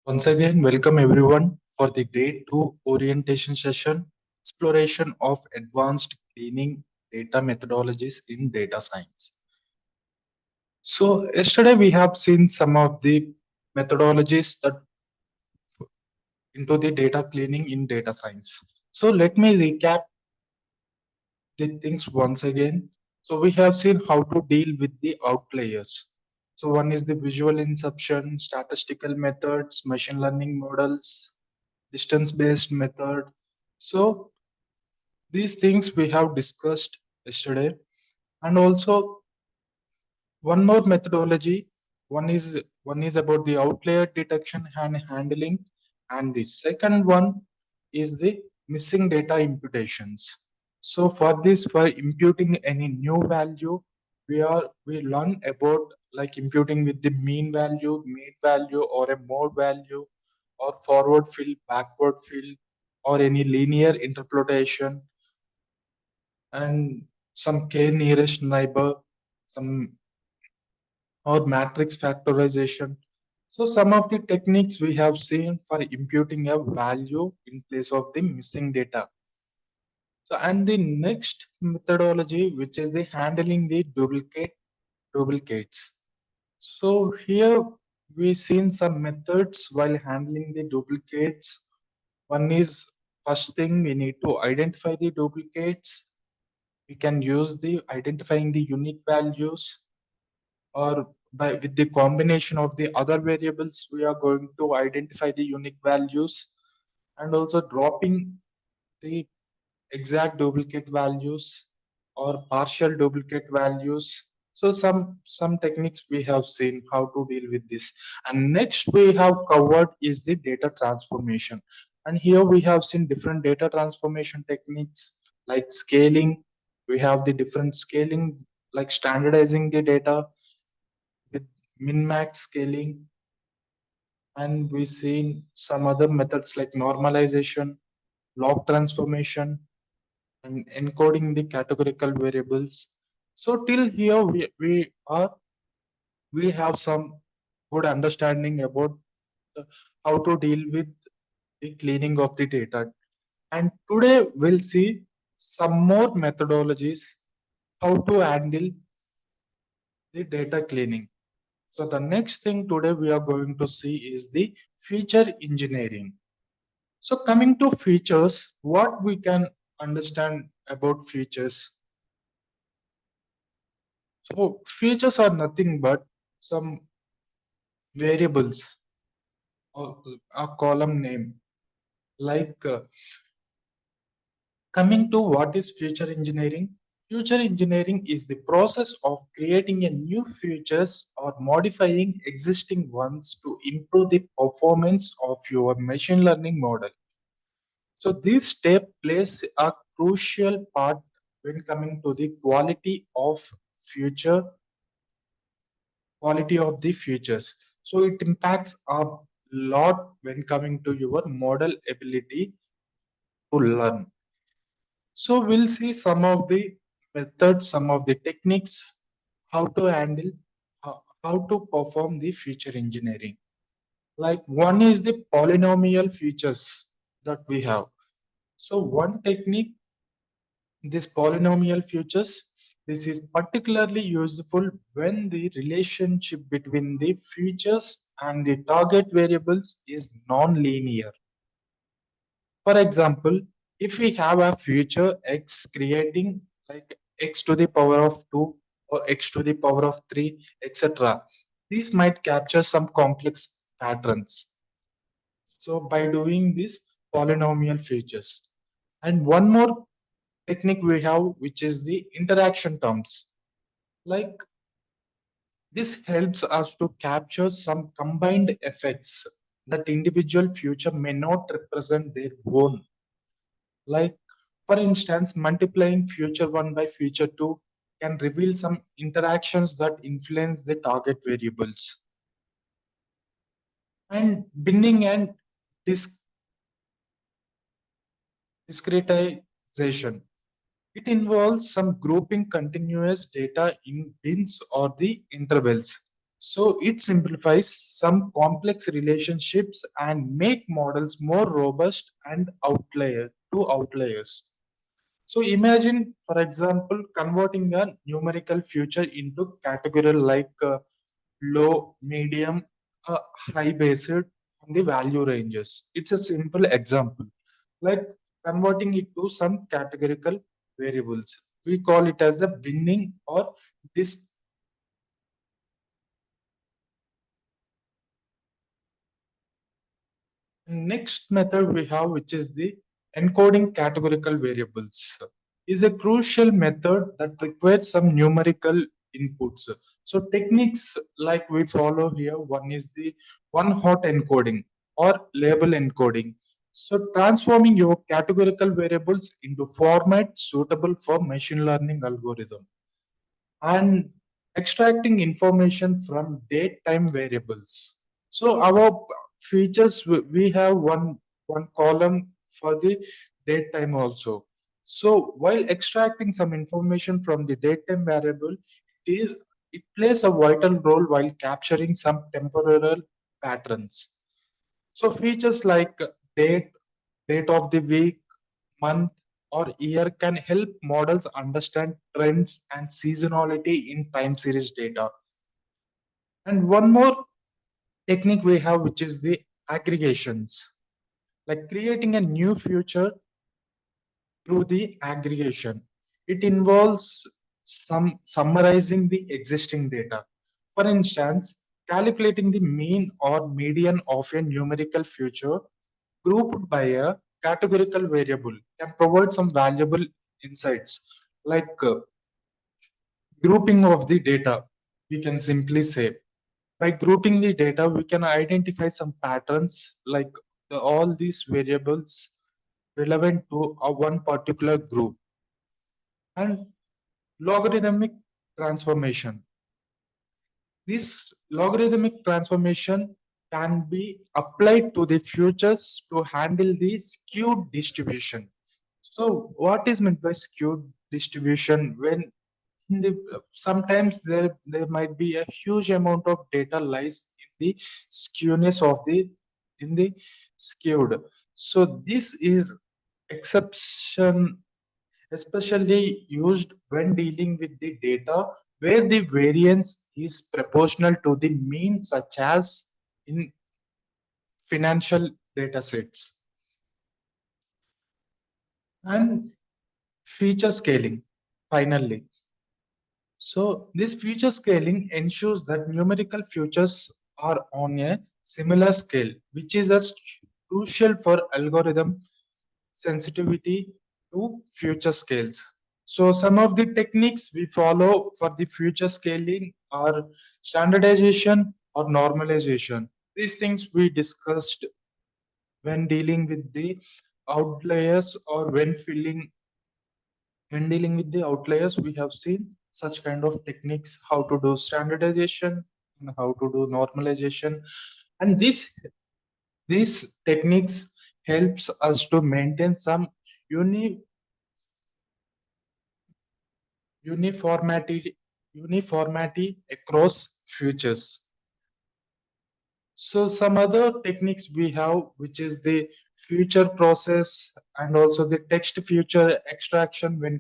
Once again, welcome everyone for the day 2 orientation session, exploration of advanced cleaning data methodologies in data science. So, yesterday we have seen some of the methodologies that into the data cleaning in data science. So, let me recap the things once again. So, we have seen how to deal with the outliers. So, one is the visual inception, statistical methods, machine learning models, distance based method. So these things we have discussed yesterday, and also one more methodology. One is about the outlier detection and handling, and the second one is the missing data imputations. So for this, for imputing any new value, we learn about like imputing with the mean value, mean value, or a mode value, or forward fill, backward fill, or any linear interpolation, and some k nearest neighbor, some or matrix factorization. So some of the techniques we have seen for imputing a value in place of the missing data. So and the next methodology, which is the handling the duplicates. So here we seen some methods while handling the duplicates. One is first thing we need to identify the duplicates. We can use the identifying the unique values, or by with the combination of the other variables we are going to identify the unique values, and also dropping the exact duplicate values or partial duplicate values. So some techniques we have seen how to deal with this. And next we have covered is the data transformation, and here we have seen different data transformation techniques like scaling. We have the different scaling like standardizing the data with min-max scaling, and we seen some other methods like normalization, log transformation, and encoding the categorical variables. So till here we have some good understanding about how to deal with the cleaning of the data. And today we'll see some more methodologies how to handle the data cleaning. So the next thing today we are going to see is the feature engineering. So coming to features, what we can understand about features. So features are nothing but some variables or a column name. Like coming to what is feature engineering? Feature engineering is the process of creating a new features or modifying existing ones to improve the performance of your machine learning model. So this step plays a crucial part when coming to the quality of the features. So it impacts a lot when coming to your model ability to learn. So we'll see some of the methods, some of the techniques, how to handle, how to perform the feature engineering. Like one is the polynomial features that we have. So one technique, this polynomial features, this is particularly useful when the relationship between the features and the target variables is non-linear. For example, if we have a feature x creating like x to the power of 2 or x to the power of 3, etc., these might capture some complex patterns. So by doing this polynomial features. And one more technique we have, which is the interaction terms. Like this helps us to capture some combined effects that individual feature may not represent their own. Like, for instance, multiplying future 1 by future 2 can reveal some interactions that influence the target variables. And binning and dis- discretization. It involves some grouping continuous data in bins or the intervals. So it simplifies some complex relationships and make models more robust and outliers. So imagine, for example, converting a numerical future into category like low, medium, high based on the value ranges. It's a simple example, like converting it to some categorical variables. We call it as a winning or dis. Next method we have, which is the encoding categorical variables, is a crucial method that requires some numerical inputs. So techniques like we follow here, one is the one hot encoding or label encoding. So transforming your categorical variables into format suitable for machine learning algorithm and extracting information from date time variables. So our features, we have one column for the date time also. So while extracting some information from the date time variable, it plays a vital role while capturing some temporal patterns. So features like date, date of the week, month, or year can help models understand trends and seasonality in time series data. And one more technique we have, which is the aggregations, like creating a new future through the aggregation. It involves some summarizing the existing data. For instance, calculating the mean or median of a numerical future grouped by a categorical variable can provide some valuable insights, like grouping of the data. We can simply say by grouping the data we can identify some patterns, like all these variables relevant to a one particular group. And logarithmic transformation, this logarithmic transformation can be applied to the futures to handle the skewed distribution. So what is meant by skewed distribution? When in the sometimes there might be a huge amount of data lies in the skewness of the in the skewed. So this is exception especially used when dealing with the data where the variance is proportional to the mean, such as in financial data sets. And feature scaling, finally. So this feature scaling ensures that numerical features are on a similar scale, which is as crucial for algorithm sensitivity to future scales. So some of the techniques we follow for the future scaling are standardization or normalization. These things we discussed when dealing with the outliers, or when dealing with the outliers, we have seen such kind of techniques, how to do standardization and how to do normalization. And these techniques helps us to maintain some uni, uniformity uniformity across futures. So some other techniques we have, which is the future process and also the text future extraction when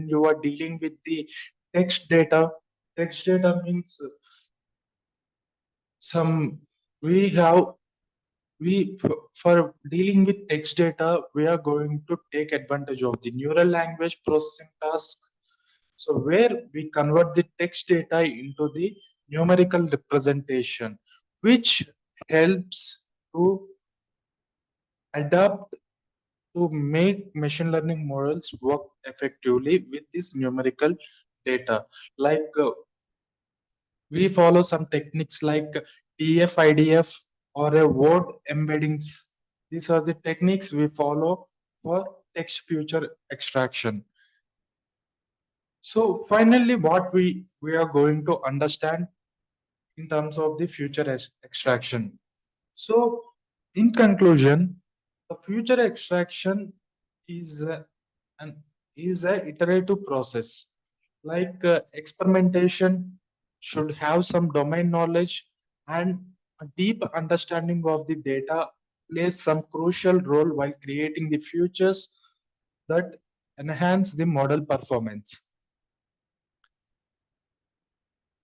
you are dealing with the text data. Text data means some we have for dealing with text data, we are going to take advantage of the neural language processing task. So where we convert the text data into the numerical representation, which helps to adapt to make machine learning models work effectively with this numerical data. Like we follow some techniques like TF-IDF or a word embeddings. These are the techniques we follow for text future extraction. So finally, what we are going to understand in terms of the future extraction. So in conclusion, the future extraction is an is a iterative process, like experimentation, should have some domain knowledge, and a deep understanding of the data plays some crucial role while creating the features that enhance the model performance.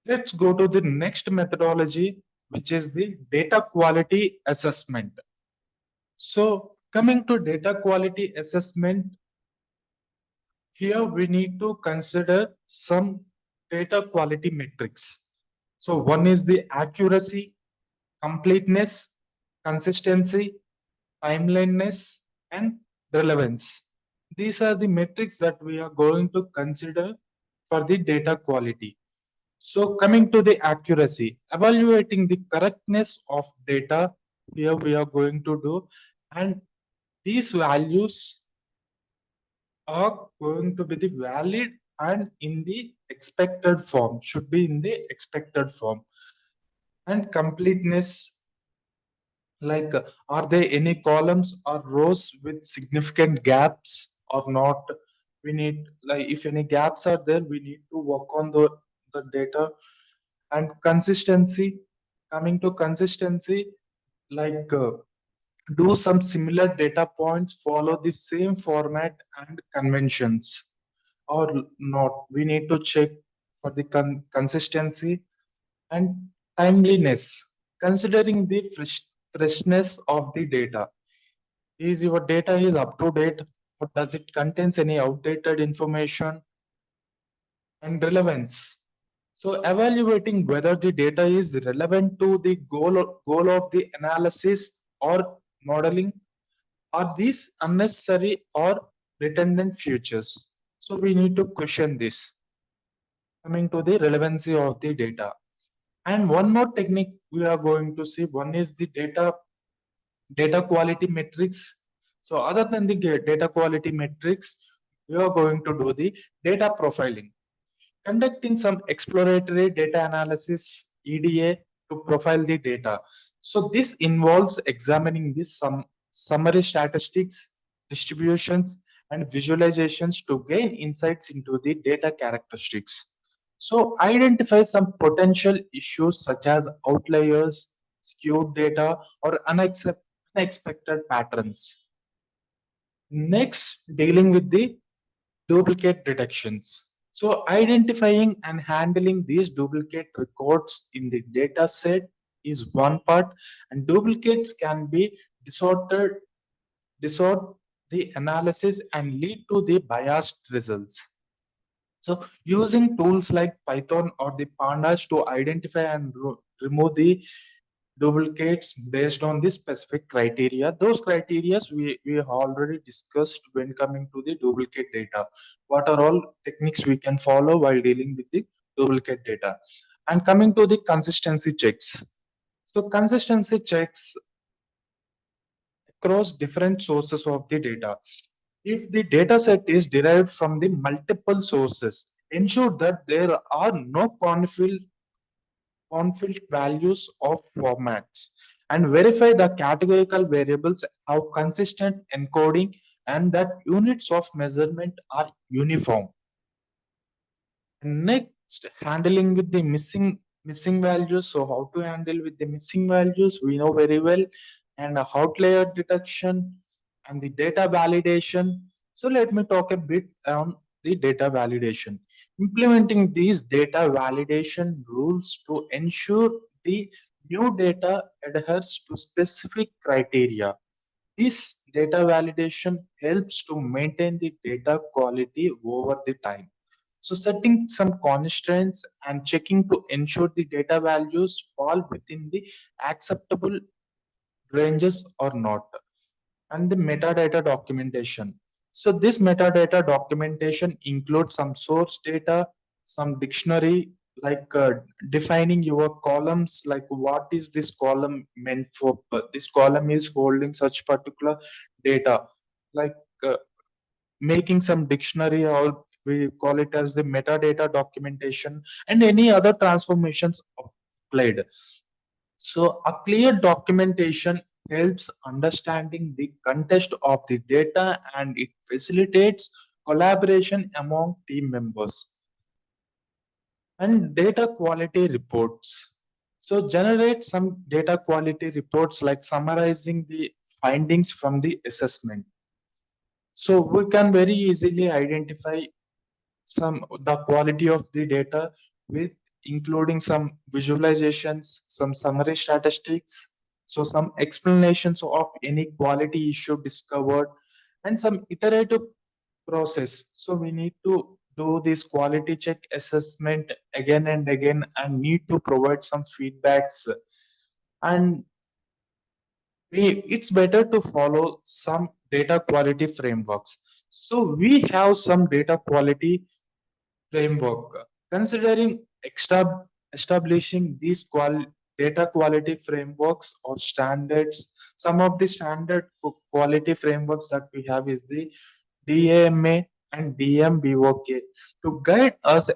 Let's go to the next methodology, which is the data quality assessment. So, coming to data quality assessment, here we need to consider some data quality metrics. So, one is the accuracy, completeness, consistency, timeliness, and relevance. These are the metrics that we are going to consider for the data quality. So coming to the accuracy, evaluating the correctness of data, here we are going to do, and these values are going to be the valid and in the expected form, should be in the expected form. And completeness, like are there any columns or rows with significant gaps or not? We need, like, if any gaps are there, we need to work on the data. And consistency, coming to consistency, like do some similar data points follow the same format and conventions or not? We need to check for the consistency. And timeliness, considering the freshness of the data. Is your data is up to date, or does it contains any outdated information? And relevance, so evaluating whether the data is relevant to the goal of the analysis or modeling. Are these unnecessary or redundant features? So we need to question this. Coming to the relevancy of the data. And one more technique we are going to see, one is the data quality metrics. So other than the data quality metrics, we are going to do the data profiling, conducting some exploratory data analysis EDA to profile the data. So this involves examining this some summary statistics, distributions, and visualizations to gain insights into the data characteristics. So identify some potential issues such as outliers, skewed data, or unexpected patterns. Next, dealing with the duplicate detections. So identifying and handling these duplicate records in the data set is one part, and duplicates can be distort the analysis and lead to the biased results. So using tools like Python or the pandas to identify and remove the duplicates based on the specific criteria. Those criteria we have already discussed when coming to the duplicate data. What are all techniques we can follow while dealing with the duplicate data? And coming to the consistency checks. So consistency checks across different sources of the data. If the data set is derived from the multiple sources, ensure that there are no conflict values of formats, and verify the categorical variables have consistent encoding and that units of measurement are uniform. Next, handling with the missing values. So how to handle with the missing values, we know very well. And outlier detection and the data validation. So let me talk a bit on the data validation. Implementing these data validation rules to ensure the new data adheres to specific criteria. This data validation helps to maintain the data quality over the time. So setting some constraints and checking to ensure the data values fall within the acceptable ranges or not. And the metadata documentation. So this metadata documentation includes some source data, some dictionary, like defining your columns, like what is this column meant for. This column is holding such particular data, like uh, making some dictionary, or we call it as the metadata documentation, and any other transformations applied. So a clear documentation helps understanding the context of the data, and it facilitates collaboration among team members. And data quality reports. So generate some data quality reports like summarizing the findings from the assessment. So we can very easily identify some the quality of the data with including some visualizations, some summary statistics, so some explanations of any quality issue discovered, and some iterative process. So we need to do this quality check assessment again and again and need to provide some feedbacks. And it's better to follow some data quality frameworks. So we have some data quality framework. Considering establishing these data quality frameworks or standards, some of the standard quality frameworks that we have is the DAMA and DMBOK to guide us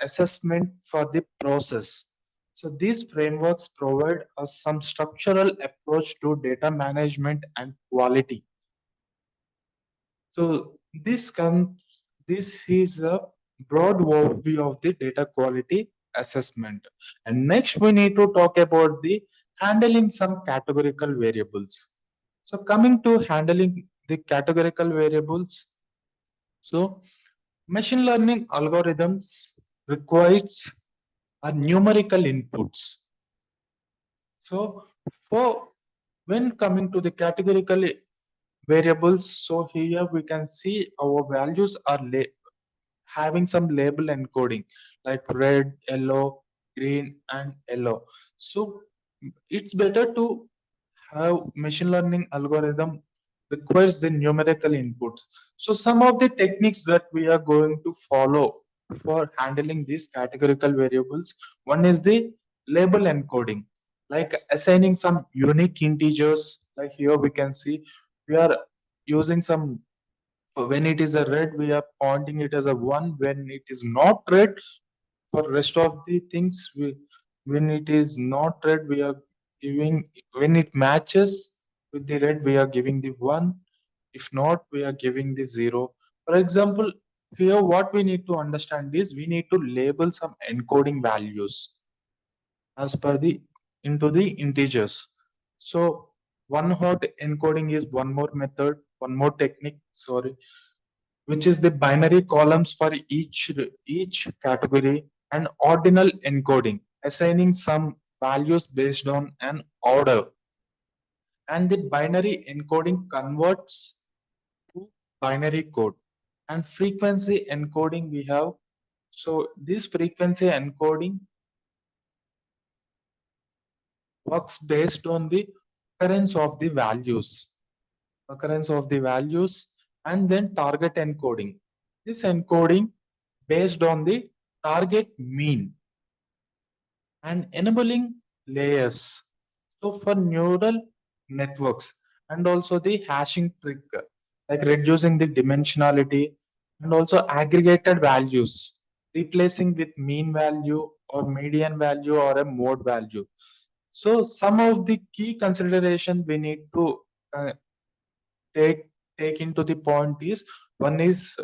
assessment for the process. So these frameworks provide us some structural approach to data management and quality. So this is a broad overview of the data quality assessment. And next we need to talk about the handling some categorical variables. So coming to handling the categorical variables, so machine learning algorithms requires a numerical inputs. So for when coming to the categorical variables, so here we can see our values are having some label encoding like red, yellow, green, and yellow. So it's better to have machine learning algorithm requires the numerical inputs. So some of the techniques that we are going to follow for handling these categorical variables, one is the label encoding, like assigning some unique integers. Like here we can see we are using some when it is a red, we are pointing it as a one. When it is not red, for rest of the things, when it is not red, we are giving when it matches with the red, we are giving the one. If not, we are giving the zero. For example, here what we need to understand is we need to label some encoding values as per the into the integers. So one hot encoding is one more method, one more technique. Sorry, which is the binary columns for each category, and ordinal encoding, assigning some values based on an order. And the binary encoding converts to binary code. And frequency encoding we have. So this frequency encoding works based on the occurrence of the values. Occurrence of the values, and then target encoding. This encoding based on the target mean and enabling layers. So for neural networks and also the hashing trick, like reducing the dimensionality and also aggregated values, replacing with mean value or median value or a mode value. So some of the key consideration we need to uh, take take into the point is one is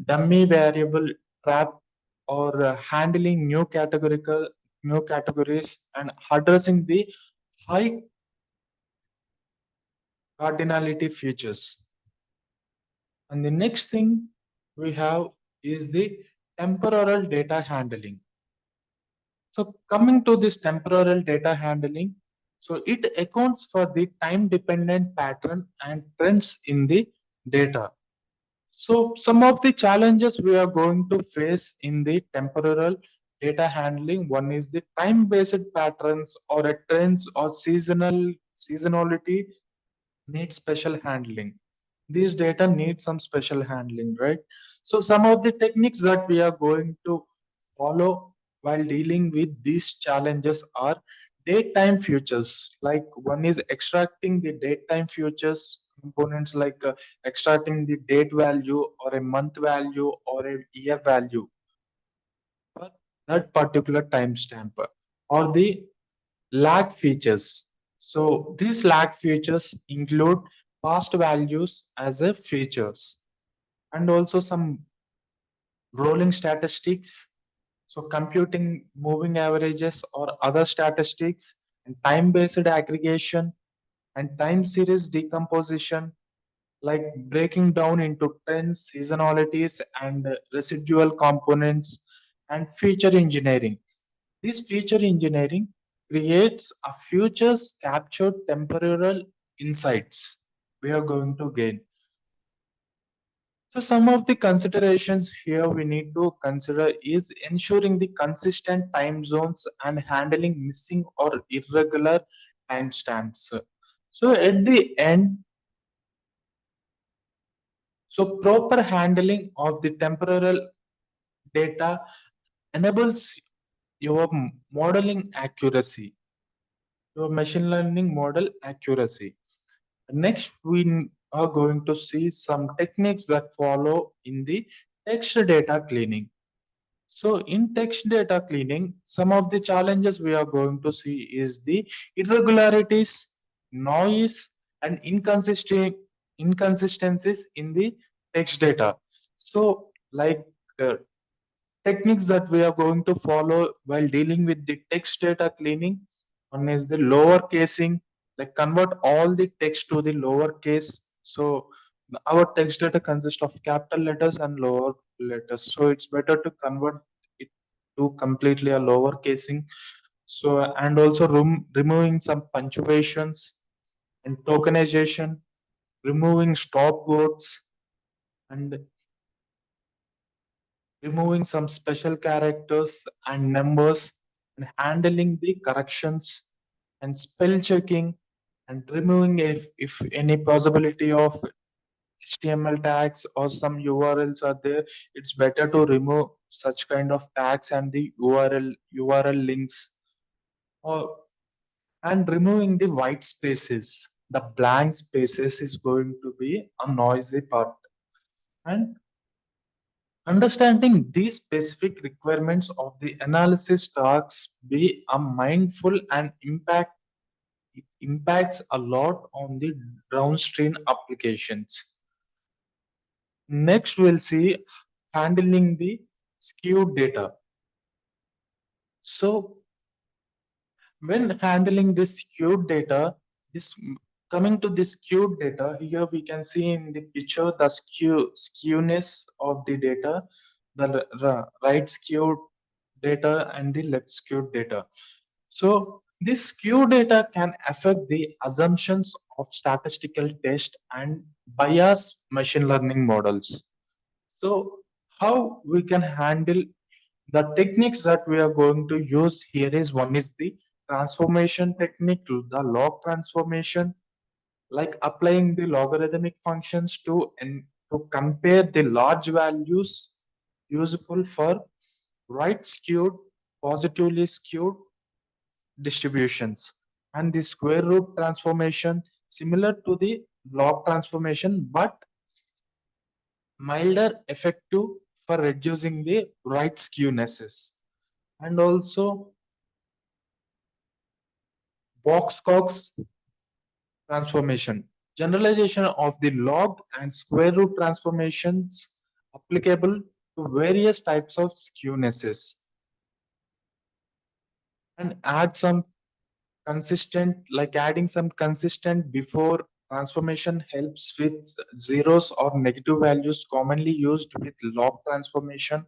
dummy variable trap or handling new categories and addressing the high cardinality features. And the next thing we have is the temporal data handling. So coming to this temporal data handling, so it accounts for the time dependent pattern and trends in the data. So some of the challenges we are going to face in the temporal data handling, one is the time-based patterns or a trends or seasonality need special handling. These data need some special handling, right? So some of the techniques that we are going to follow while dealing with these challenges are date time futures. Like one is extracting the date time futures components, like extracting the date value or a month value or a year value for that particular timestamp, or the lag features. So these lag features include past values as a features and also some rolling statistics So computing moving averages or other statistics, and time-based aggregation and time series decomposition, like breaking down into trends, seasonalities, and residual components, and feature engineering. This feature engineering creates a futures captured temporal insights we are going to gain. So some of the considerations here we need to consider is ensuring the consistent time zones and handling missing or irregular timestamps. So at the end, so proper handling of the temporal data enables your modeling accuracy, your machine learning model accuracy. Next, we are going to see some techniques that follow in the text data cleaning. So in text data cleaning, some of the challenges we are going to see is the irregularities, noise, and inconsistencies in the text data. So like uh, techniques that we are going to follow while dealing with the text data cleaning. One is the lower casing, like convert all the text to the lower case. So our text data consists of capital letters and lower letters. So it's better to convert it to completely a lower casing. So and also removing some punctuations and tokenization, removing stop words, and removing some special characters and numbers, and handling the corrections and spell checking, and removing if any possibility of HTML tags or some URLs are there, it's better to remove such kind of tags and the URL links. Or and removing the white spaces, the blank spaces is going to be a noisy part. And understanding these specific requirements of the analysis tasks be a mindful and it impacts a lot on the downstream applications. Next, we'll see handling the skewed data. So when handling this skewed data, this coming to this skewed data, here we can see in the picture the skewness of the data, the right skewed data and the left skewed data. So this skewed data can affect the assumptions of statistical test and bias machine learning models. So how we can handle the techniques that we are going to use here is one is the transformation technique, the log transformation, like applying the logarithmic functions to compare the large values useful for right skewed, positively skewed distributions, and the square root transformation similar to the log transformation but milder effective for reducing the right skewnesses, and also Box-Cox transformation, generalization of the log and square root transformations applicable to various types of skewnesses, and add some consistent, like adding some consistent before transformation helps with zeros or negative values commonly used with log transformation,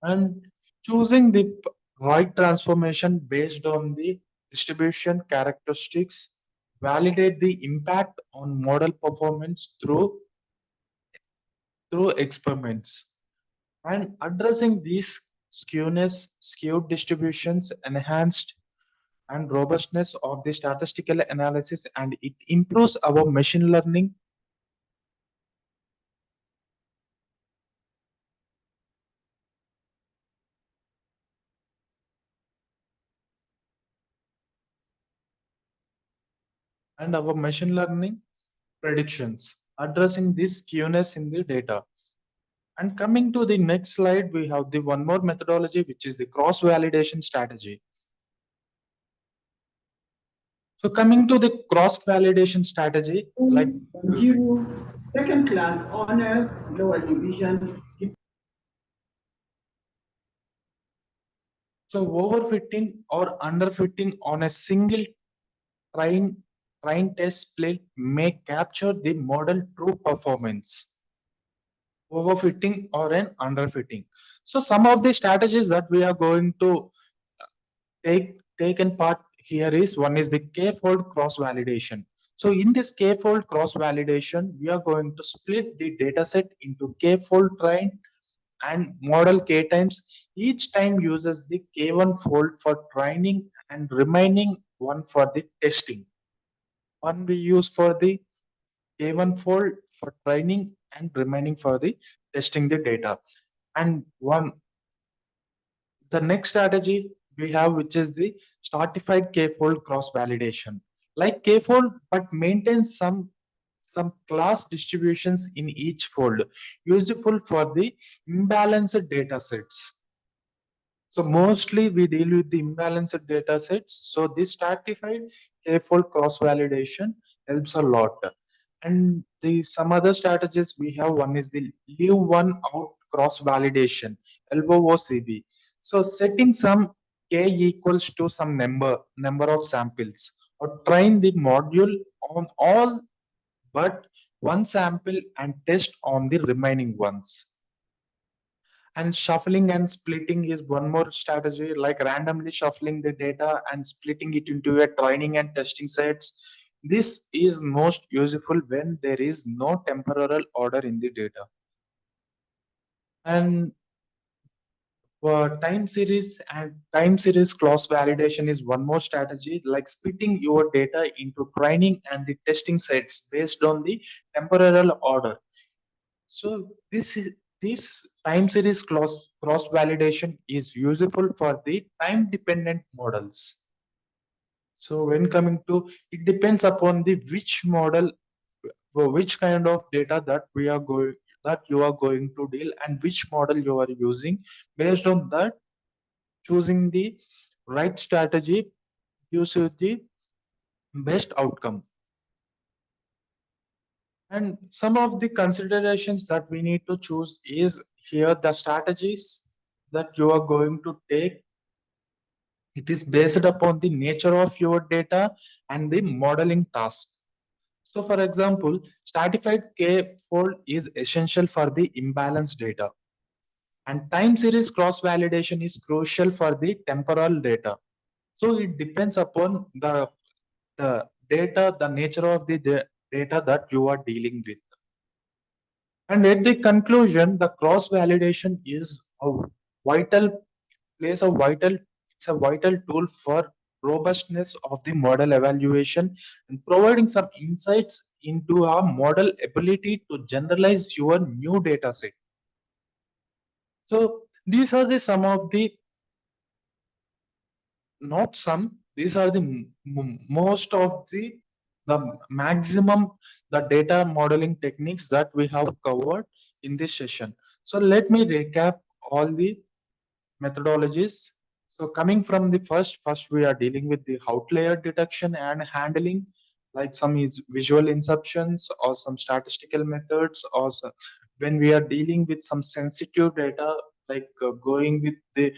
and choosing the right transformation based on the distribution characteristics, validate the impact on model performance through experiments, and addressing these skewed distributions enhanced and robustness of the statistical analysis, and it improves our machine learning. And our machine learning predictions, addressing this skewness in the data. And coming to the next slide, we have the one more methodology, which is the cross validation strategy. So coming to the cross validation strategy, like due second class honors, lower division. So overfitting or underfitting on a single train train test split may capture the model true performance. Overfitting or an underfitting. So some of the strategies that we are going to taken part here is one is the k-fold cross validation. So in this k-fold cross validation, we are going to split the data set into k-fold train and model k times. Each time uses the k1 fold for training and remaining one for the testing. One we use for the k1 fold for training and remaining for the testing the data. And one the next strategy we have, which is the stratified k-fold cross validation. Like k-fold, but maintains some class distributions in each fold, useful for the imbalanced data sets. So mostly we deal with the imbalanced data sets. So this stratified k-fold cross validation helps a lot. And the some other strategies we have, one is the leave one out cross validation, LOOCV. So setting some k equals to some number of samples, or train the module on all but one sample and test on the remaining ones. And shuffling and splitting is one more strategy, like randomly shuffling the data and splitting it into a training and testing sets. This is most useful when there is no temporal order in the data. And time series cross validation is one more strategy, like splitting your data into training and the testing sets based on the temporal order. So this time series cross validation is useful for the time dependent models. So when coming to, it depends upon the which model, which kind of data that we are going that you are going to deal, and which model you are using. Based on that, choosing the right strategy gives you the best outcome. And some of the considerations that we need to choose is here the strategies that you are going to take. It is based upon the nature of your data and the modeling task. So for example, stratified k-fold is essential for the imbalanced data. And time series cross validation is crucial for the temporal data. So it depends upon the data, the nature of the data that you are dealing with. And at the conclusion, the cross validation is a vital plays a vital it's a vital tool for robustness of the model evaluation and providing some insights into our model ability to generalize your new data set. So these are the some of the not some these are the most of the maximum the data modeling techniques that we have covered in this session. So let me recap all the methodologies. So coming from the first we are dealing with the outlier detection and handling, like some is visual inceptions or some statistical methods, or when we are dealing with some sensitive data, like going with the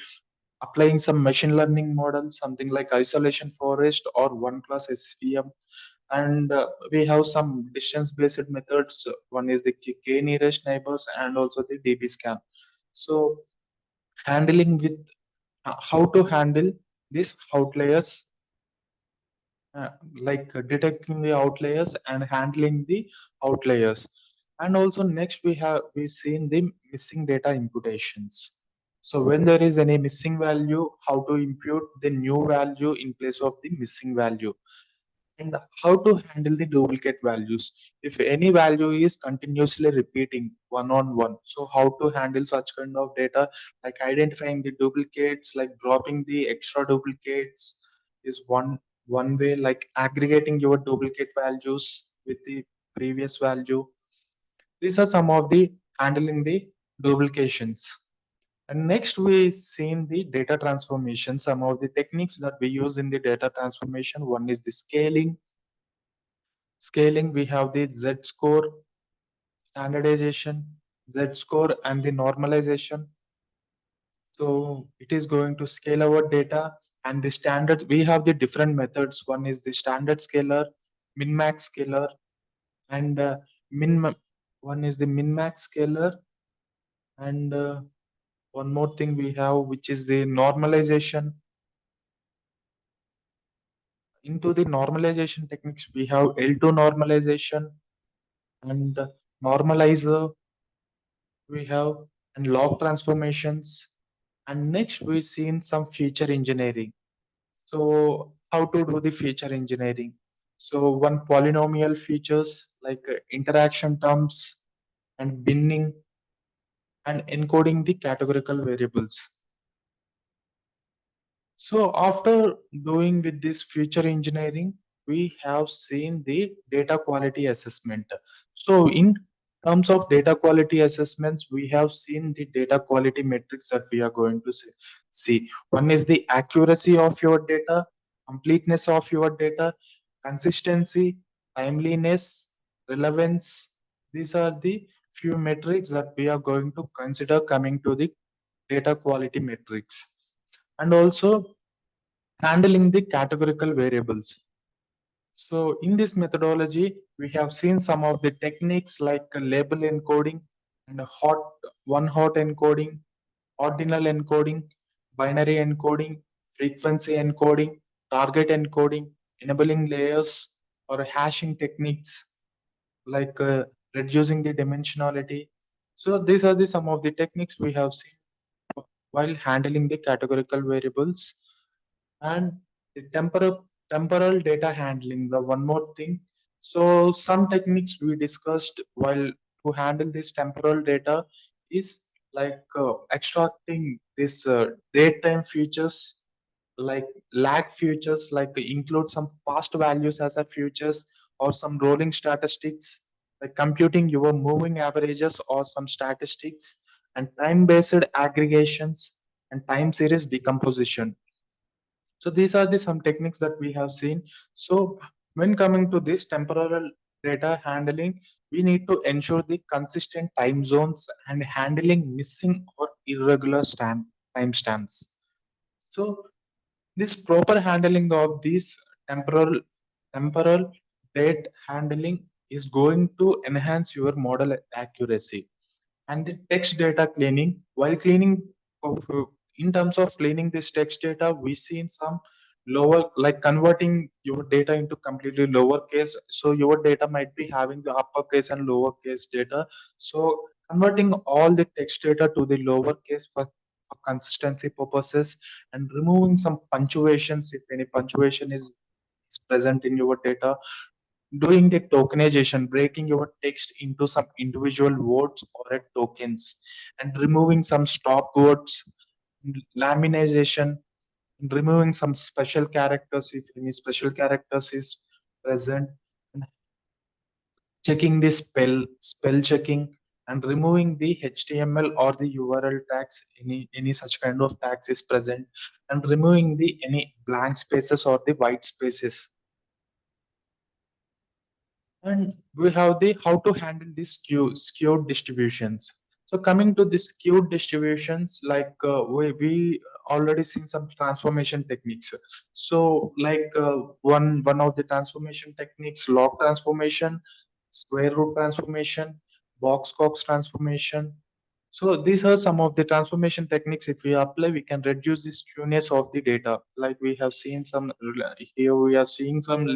applying some machine learning models, something like isolation forest or one class SVM. And we have some distance based methods. One is the k nearest neighbors and also the DB scan. So handling with how to handle these outliers, uh, like detecting the outliers and handling the outliers. And also next we seen the missing data imputations. So when there is any missing value, how to impute the new value in place of the missing value, and how to handle the duplicate values if any value is continuously repeating one on one. So how to handle such kind of data, like identifying the duplicates, like dropping the extra duplicates is one way, like aggregating your duplicate values with the previous value. These are some of the handling the duplications. And next we seen the data transformation, some of the techniques that we use in the data transformation. One is the scaling. We have the z score, standardization, z score, and the normalization. So it is going to scale our data, and the standard, we have the different methods. One is the standard scaler, min-max scaler, and min. One is the min-max scaler, and one more thing we have, which is the normalization. Into the normalization techniques, we have L2 normalization and normalizer we have, and log transformations. And next we seen some feature engineering. So how to do the feature engineering? So one, polynomial features like interaction terms and binning and encoding the categorical variables. So after doing with this feature engineering, we have seen the data quality assessment. So in terms of data quality assessments, we have seen the data quality metrics that we are going to see. One is the accuracy of your data, completeness of your data, consistency, timeliness, relevance. These are the few metrics that we are going to consider coming to the data quality metrics. And also handling the categorical variables. So in this methodology, we have seen some of the techniques like label encoding and hot encoding, ordinal encoding, binary encoding, frequency encoding, target encoding, enabling layers, or hashing techniques like reducing the dimensionality. So these are the some of the techniques we have seen while handling the categorical variables. And the temporal data handling, the one more thing. So some techniques we discussed while to handle this temporal data is like extracting this date time futures, like lag futures, like include some past values as a futures, or some rolling statistics, like computing your moving averages or some statistics, and time based aggregations and time series decomposition. So these are the some techniques that we have seen. So when coming to this temporal data handling, we need to ensure the consistent time zones and handling missing or irregular timestamps. So this proper handling of these temporal temporal date handling is going to enhance your model accuracy. And the text data cleaning, while cleaning of, in terms of cleaning this text data, we seen some lower, like converting your data into completely lowercase. So your data might be having the uppercase and lowercase data. So converting all the text data to the lowercase for consistency purposes, and removing some punctuations if any punctuation is present in your data, doing the tokenization, breaking your text into some individual words or a tokens, and removing some stop words, laminization, and removing some special characters if any special characters is present, and checking the spell checking, and removing the HTML or the URL tags, any such kind of tags is present, and removing the any blank spaces or the white spaces. And we have the how to handle these skewed distributions. So coming to the skewed distributions, like we already seen some transformation techniques. So like one of the transformation techniques, log transformation, square root transformation, box cox transformation. So these are some of the transformation techniques. If we apply, we can reduce the skewness of the data. Like we have seen some here, we are seeing some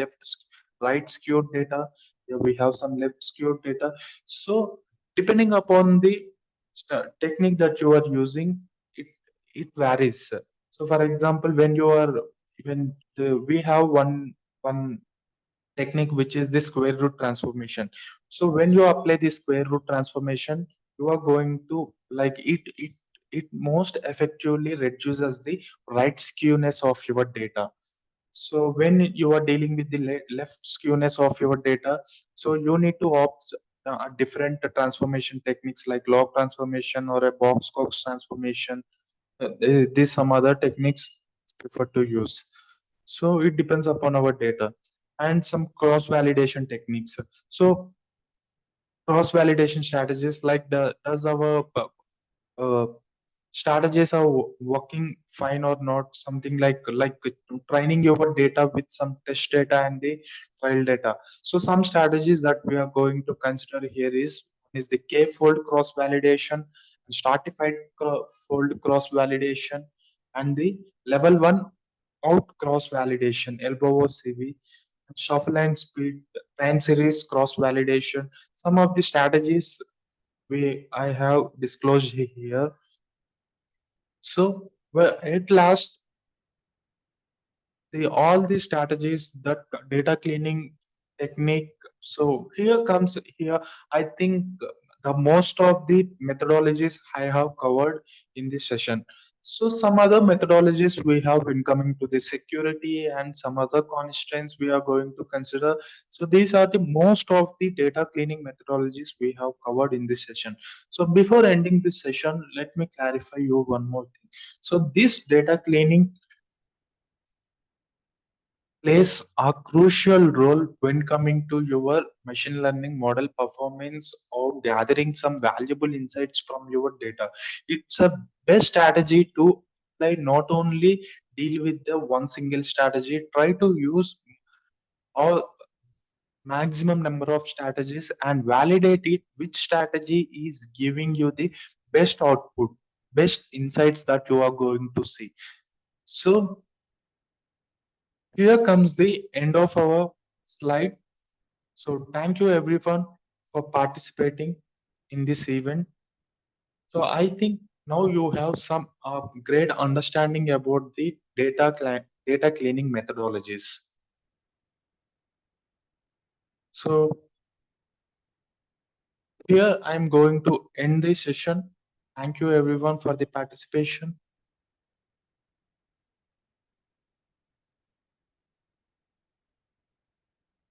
right skewed data. Here we have some left skewed data. So depending upon the technique that you are using, it it varies. So for example, when you are we have one technique which is the square root transformation. So when you apply the square root transformation, you are going to like it most effectively reduces the right skewness of your data. So when you are dealing with the left skewness of your data, so you need to opt different transformation techniques like log transformation or a box cox transformation. These some other techniques prefer to use. So it depends upon our data, and some cross validation techniques. So cross validation strategies like the does our strategies are working fine or not, something like training your data with some test data and the trial data. So some strategies that we are going to consider here is the k fold cross validation, stratified fold cross validation, and the level 1 out cross validation, elbow or cv, shuffle and speed time series cross validation. Some of the strategies we I have disclosed here. So, well, at last, all the strategies that data cleaning technique. So here, I think the most of the methodologies I have covered in this session. So some other methodologies we have been coming to the security and some other constraints we are going to consider. So these are the most of the data cleaning methodologies we have covered in this session. So before ending this session, let me clarify you one more thing. So this data cleaning plays a crucial role when coming to your machine learning model performance or gathering some valuable insights from your data. It's a best strategy to apply, not only deal with the one single strategy, try to use all maximum number of strategies and validate it which strategy is giving you the best output, best insights that you are going to see. So here comes the end of our slide. So thank you everyone for participating in this event. So I think now you have some great understanding about the data cleaning methodologies. So here I'm going to end this session. Thank you everyone for the participation.